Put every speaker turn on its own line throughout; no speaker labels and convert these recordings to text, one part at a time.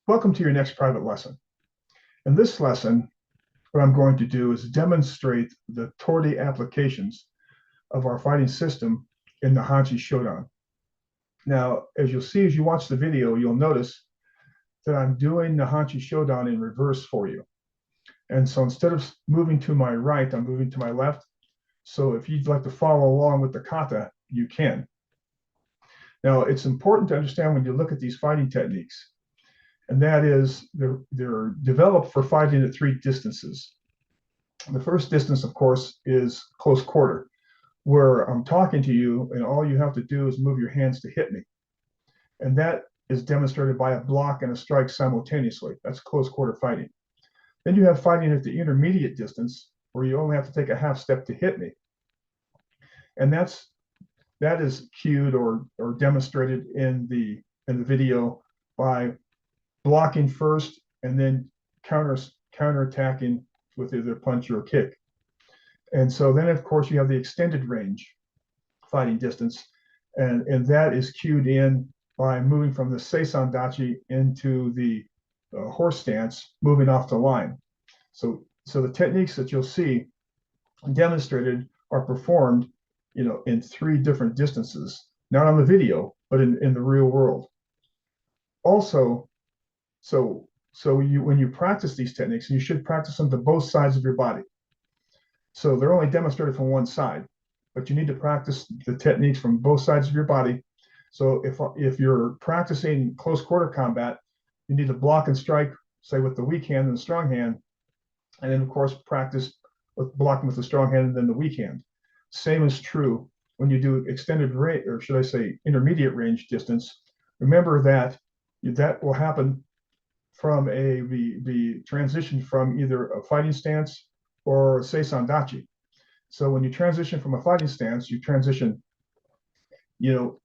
Welcome to your next private lesson. In this lesson, what I'm going to do is demonstrate the Tori applications of our fighting system in Naihanchi Sho Dan. Now, as you'll see as you watch the video, you'll notice that I'm doing Naihanchi Sho Dan in reverse for you. And so instead of moving to my right, I'm moving to my left. So if you'd like to follow along with the kata, you can. Now, it's important to understand when you look at these fighting techniques, and that is they're developed for fighting at three distances. The first distance, of course, is close quarter, where I'm talking to you and all you have to do is move your hands to hit me. And that is demonstrated by a block and a strike simultaneously. That's close quarter fighting. Then you have fighting at the intermediate distance, where you only have to take a half step to hit me. And that is cued or demonstrated in the video by blocking first and then counterattacking with either punch or kick. And so then, of course, you have the extended range fighting distance, and that is cued in by moving from the seisandachi into the horse stance, moving off the line. So the techniques that you'll see demonstrated are performed, in three different distances, not on the video, but in the real world. Also, when you practice these techniques, and you should practice them to both sides of your body. So they're only demonstrated from one side, but you need to practice the techniques from both sides of your body. So if you're practicing close quarter combat, you need to block and strike, say with the weak hand and the strong hand, and then of course practice with blocking with the strong hand and then the weak hand. Same is true when you do extended range, or should I say intermediate range distance. Remember that will happen from the transition from either a fighting stance or seisandachi. So when you transition from a fighting stance, you transition,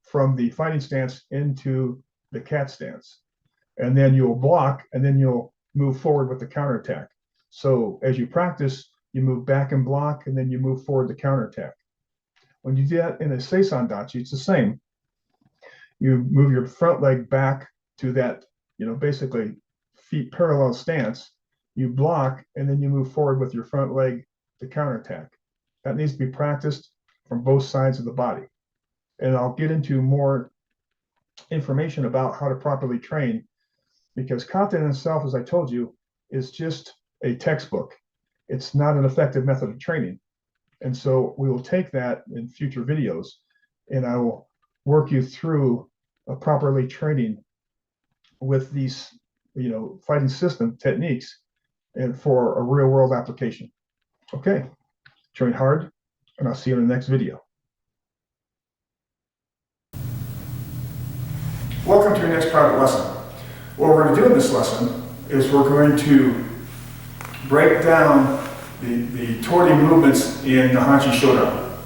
from the fighting stance into the cat stance, and then you'll block, and then you'll move forward with the counterattack. So as you practice, you move back and block, and then you move forward to counterattack. When you do that in a seisandachi, it's the same. You move your front leg back to that, basically feet parallel stance. You block, and then you move forward with your front leg to counterattack. That needs to be practiced from both sides of the body. And I'll get into more information about how to properly train, because kata in itself, as I told you, is just a textbook. It's not an effective method of training. And so we will take that in future videos, and I will work you through properly training with these, fighting system techniques and for a real world application. Okay, train hard, and I'll see you in the next video. Welcome to your next private lesson. What we're going to do in this lesson is we're going to break down the Tori movements in Naihanchi Sho Dan.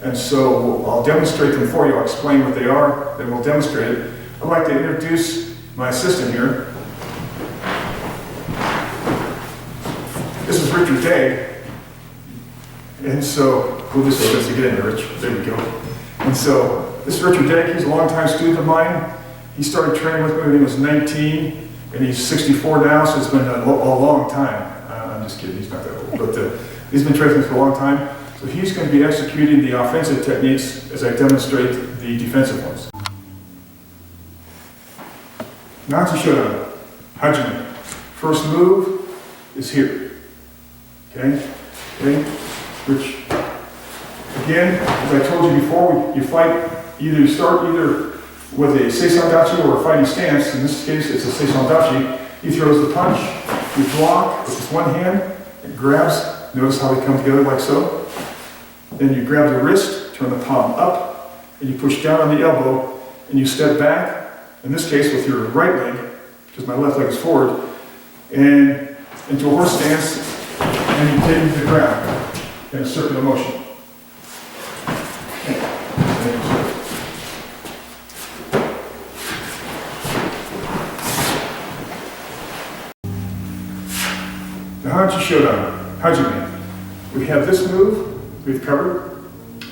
And so I'll demonstrate them for you. I'll explain what they are, then we'll demonstrate it. I'd like to introduce my assistant here. This is Richard Day. And so, we'll just get in there, Rich. There we go. And so, this is Richard Day. He's a longtime student of mine. He started training with me when he was 19, and he's 64 now, so it's been a long time. I'm just kidding, he's not that old, but he's been training for a long time. So he's going to be executing the offensive techniques as I demonstrate the defensive ones. Naihanchi Sho Dan, Hajime. First move is here. Okay? Which, again, as I told you before, you start either with a seisandachi or a fighting stance. In this case, it's a seisandachi. He throws the punch, you block with his one hand, and grabs. Notice how they come together like so. Then you grab the wrist, turn the palm up, and you push down on the elbow, and you step back, in this case with your right leg, because my left leg is forward, and into a horse stance, and you take it to the ground in a circular motion. Naihanchi Sho Dan, Hajime. We have this move we've covered.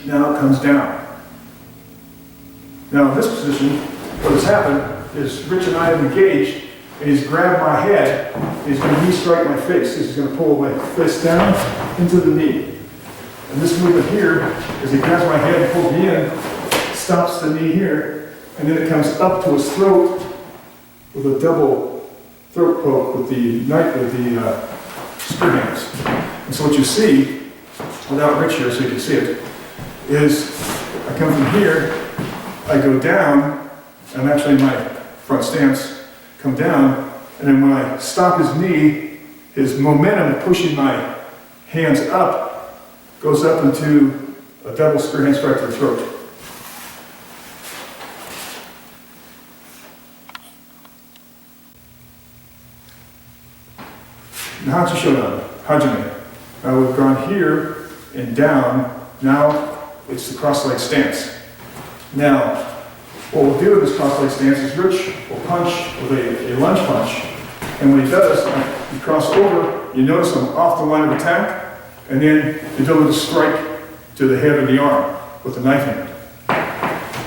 Now it comes down. Now in this position, what has happened is Rich and I have engaged and he's grabbed my head, and he's going to knee strike my face. He's going to pull my fist down into the knee. And this movement here, as he grabs my head and pulls me in, stops the knee here, and then it comes up to his throat with a double throat poke with the knife, with the spear hands. And so what you see, without Rich here so you can see it, is I come from here, I go down, and I'm actually in my front stance, come down, and then when I stop his knee, his momentum of pushing my hands up goes up into a double spear hand strike to the throat. Naihanchi Sho Dan, Hajime. Now we've gone here and down. Now it's the cross-leg stance. Now, what we'll do in this cross-leg stance is Rich will punch with a lunge punch. And when he does, you cross over, you notice I'm off the line of attack, and then the ability to strike to the head of the arm with the knife hand.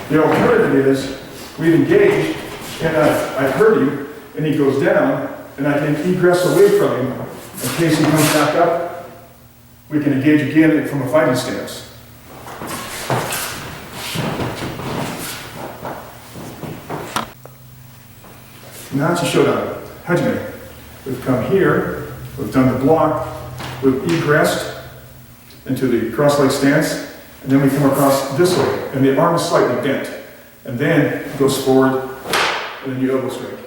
The alternative is we've engaged, and I've hurt him, and he goes down, and I can egress away from him in case he comes back up. We can engage again from a fighting stance. Naihanchi Sho Dan, Hajime. We've come here, we've done the block, we've egressed into the cross-leg stance, and then we come across this way, and the arm is slightly bent. And then it goes forward, and then you elbow strike.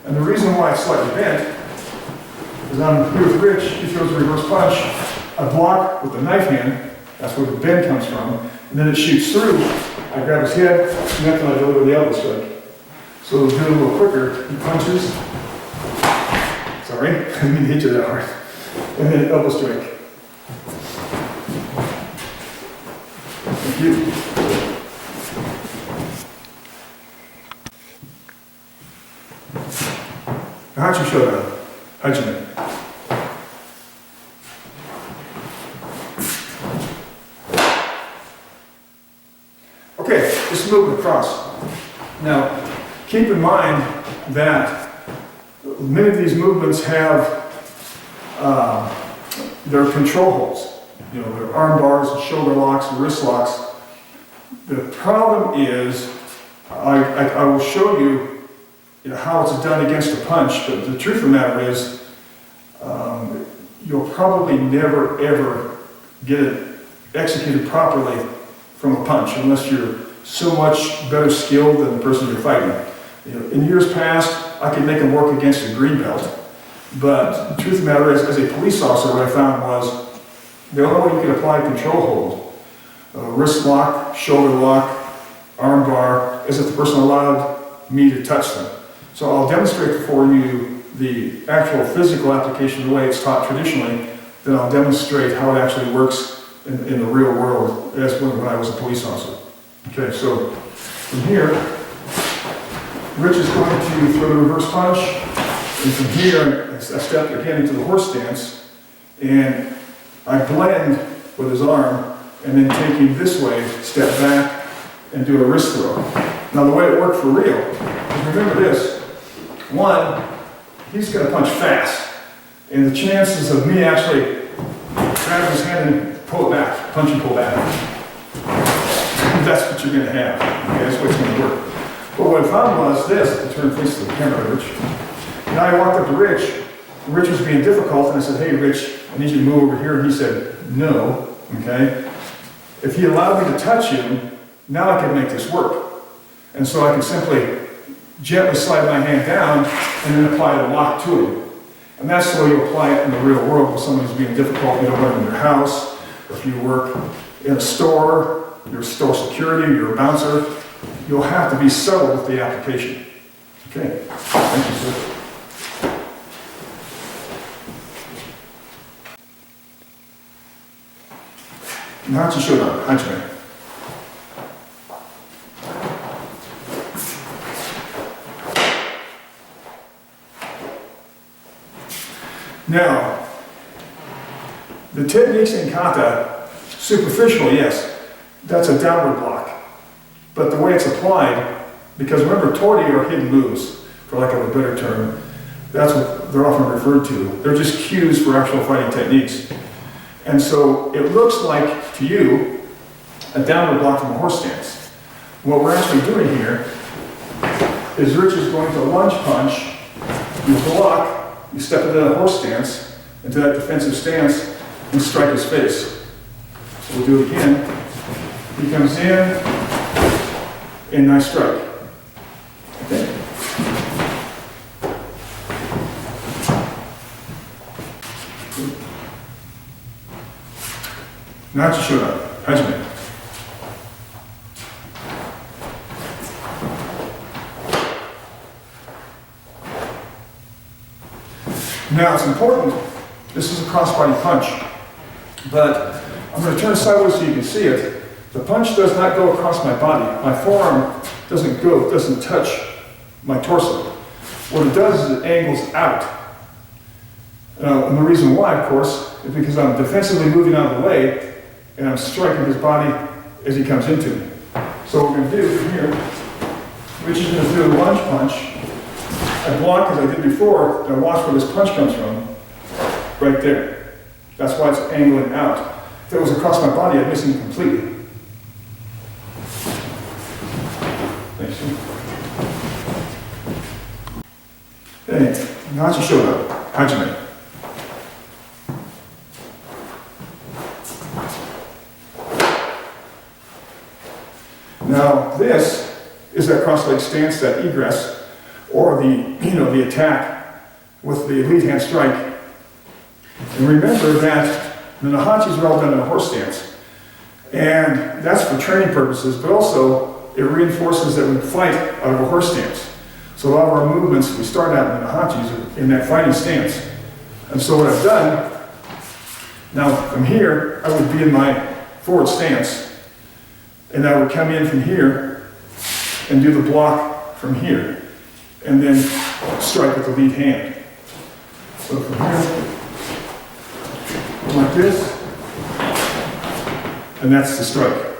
And the reason why it's slightly bent is I'm here with Rich, he throws a reverse punch, I block with the knife hand, that's where the bend comes from, and then it shoots through, I grab his head, and then I deliver the elbow strike. So we'll do it a little quicker. He punches. Sorry, I didn't mean to hit you that hard. And then elbow strike. Thank you. Naihanchi Sho Dan, Hajime. Okay, just moving across. Now, keep in mind that many of these movements have their control holds. You know, their arm bars, shoulder locks, wrist locks. The problem is, I will show you, how it's done against a punch, but the truth of the matter is, you'll probably never ever get it executed properly from a punch unless you're so much better skilled than the person you're fighting. In years past, I could make them work against a green belt, but the truth of the matter is, as a police officer, what I found was the only way you could apply control hold, wrist lock, shoulder lock, arm bar, is if the person allowed me to touch them. So I'll demonstrate for you the actual physical application, the way it's taught traditionally, then I'll demonstrate how it actually works in the real world as when I was a police officer. Okay, so from here, Rich is going to throw the reverse punch, and from here, I step again into the horse stance, and I blend with his arm, and then take him this way, step back, and do a wrist throw. Now the way it worked for real, is remember this, one, he's going to punch fast, and the chances of me actually grabbing his hand and pull it back, punch and pull back, that's what you're going to have. Okay, that's what it's going to work. But what I found was this, I turned face to the camera, Rich. And I walked up to Rich, and Rich was being difficult, and I said, hey Rich, I need you to move over here, and he said, no, okay? If he allowed me to touch him, now I could make this work. And so I could simply gently slide my hand down, and then apply the lock to him. And that's the way you apply it in the real world when somebody's being difficult, you don't work in your house, if you work in a store, you're store security, you're a bouncer, you'll have to be subtle with the application. Okay, thank you, sir. Naihanchi Sho Dan, Hajime. Now, the techniques in Kata, superficially, yes, that's a downward block. But the way it's applied, because remember, Tori are hidden moves, for lack of a better term, That's what they're often referred to. They're just cues for actual fighting techniques. And so it looks like, to you, a downward block from a horse stance. What we're actually doing here is Rich is going to lunge punch, you block, you step into that horse stance, into that defensive stance, and strike his face. So we'll do it again. He comes in, and nice strike. Okay. Naihanchi Sho Dan, Hajime. Now it's important, this is a crossbody punch, but I'm going to turn sideways so you can see it. The punch does not go across my body. My forearm doesn't touch my torso. What it does is it angles out. And the reason why, of course, is because I'm defensively moving out of the way and I'm striking his body as he comes into me. So what we're going to do from here, Rich is going to do a lunge punch. I block as I did before, and I watch where this punch comes from, right there. That's why it's angling out. If it was across my body, I'd miss him completely. Thanks. Hey, Naihanchi Sho Dan, Hajime. Now, this is that cross-leg stance, that egress, or the attack with the lead hand strike. And remember that the Naihanchis are all done in a horse stance. And that's for training purposes, but also it reinforces that we fight out of a horse stance. So a lot of our movements, we start out in the Naihanchis in that fighting stance. And so what I've done, now from here, I would be in my forward stance, and I would come in from here and do the block from here, and then strike with the lead hand. So from here, like this, and that's the strike.